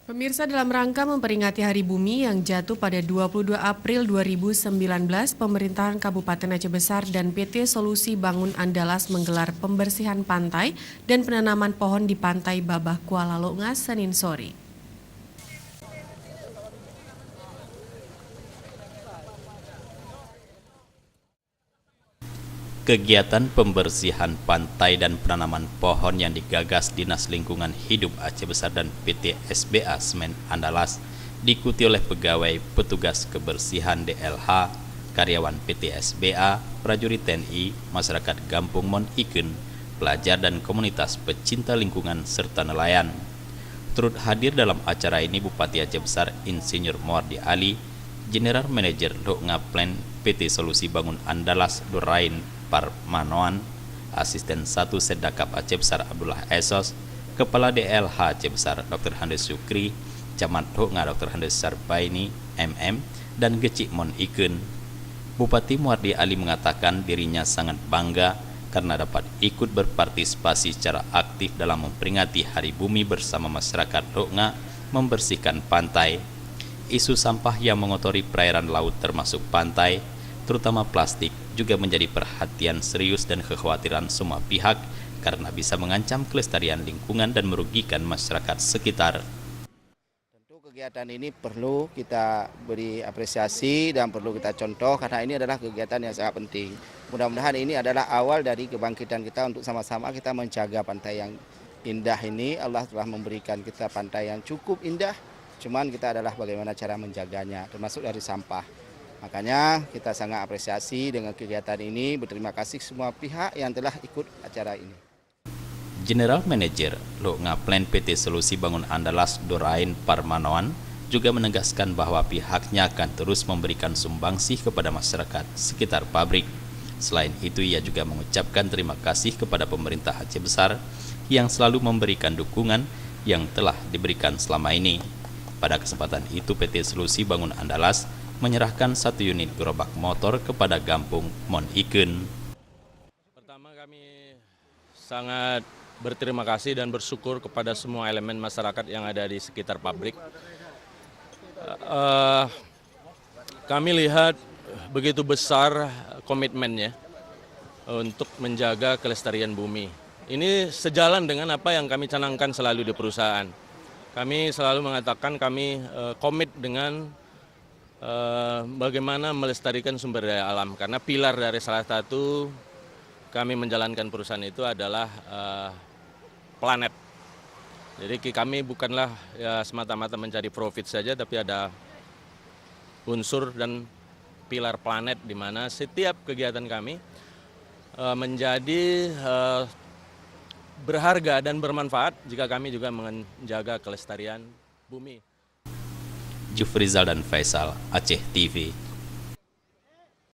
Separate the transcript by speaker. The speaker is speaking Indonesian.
Speaker 1: Pemirsa, dalam rangka memperingati Hari Bumi yang jatuh pada 22 April 2019, pemerintahan Kabupaten Aceh Besar dan PT Solusi Bangun Andalas menggelar pembersihan pantai dan penanaman pohon di Pantai Babah Kuala Longa Senin sore.
Speaker 2: Kegiatan pembersihan pantai dan penanaman pohon yang digagas Dinas Lingkungan Hidup Aceh Besar dan PT SBA Semen Andalas diikuti oleh pegawai petugas kebersihan DLH, karyawan PT SBA, prajurit TNI, masyarakat Gampung Mon Iken, pelajar dan komunitas pecinta lingkungan serta nelayan. Turut hadir dalam acara ini Bupati Aceh Besar Insinyur Muardi Ali, General Manager Loknga Plan PT Solusi Bangun Andalas Durain Parmanoan, Asisten 1 Sedakap Aceh Besar Abdullah Esos, Kepala DLH Aceh Besar Dr. Handes Sukri, Camat Loknga Dr. Handes Sarbaini, MM, dan Gecik Mon Iken. Bupati Muardi Ali mengatakan dirinya sangat bangga karena dapat ikut berpartisipasi secara aktif dalam memperingati Hari Bumi bersama masyarakat Loknga membersihkan pantai. Isu sampah yang mengotori perairan laut termasuk pantai, terutama plastik, juga menjadi perhatian serius dan kekhawatiran semua pihak karena bisa mengancam kelestarian lingkungan dan merugikan masyarakat sekitar.
Speaker 3: Tentu kegiatan ini perlu kita beri apresiasi dan perlu kita contoh karena ini adalah kegiatan yang sangat penting. Mudah-mudahan ini adalah awal dari kebangkitan kita untuk sama-sama kita menjaga pantai yang indah ini. Allah telah memberikan kita pantai yang cukup indah, cuman kita adalah bagaimana cara menjaganya, termasuk dari sampah. Makanya kita sangat apresiasi dengan kegiatan ini, berterima kasih semua pihak yang telah ikut acara ini.
Speaker 2: General Manager Loknga Plan PT Solusi Bangun Andalas Durain Parmanoan juga menegaskan bahwa pihaknya akan terus memberikan sumbangsih kepada masyarakat sekitar pabrik. Selain itu, ia juga mengucapkan terima kasih kepada pemerintah Aceh Besar yang selalu memberikan dukungan yang telah diberikan selama ini. Pada kesempatan itu, PT Solusi Bangun Andalas menyerahkan 1 unit gerobak motor kepada Gampung Mon Iken.
Speaker 4: Pertama, kami sangat berterima kasih dan bersyukur kepada semua elemen masyarakat yang ada di sekitar pabrik. Kami lihat begitu besar komitmennya untuk menjaga kelestarian bumi. Ini sejalan dengan apa yang kami canangkan selalu di perusahaan. Kami selalu mengatakan kami komit dengan bagaimana melestarikan sumber daya alam, karena pilar dari salah satu kami menjalankan perusahaan itu adalah planet. Jadi kami bukanlah ya semata-mata mencari profit saja, tapi ada unsur dan pilar planet di mana setiap kegiatan kami menjadi berharga dan bermanfaat jika kami juga menjaga kelestarian bumi.
Speaker 2: Jufrizal dan Faisal, Aceh TV.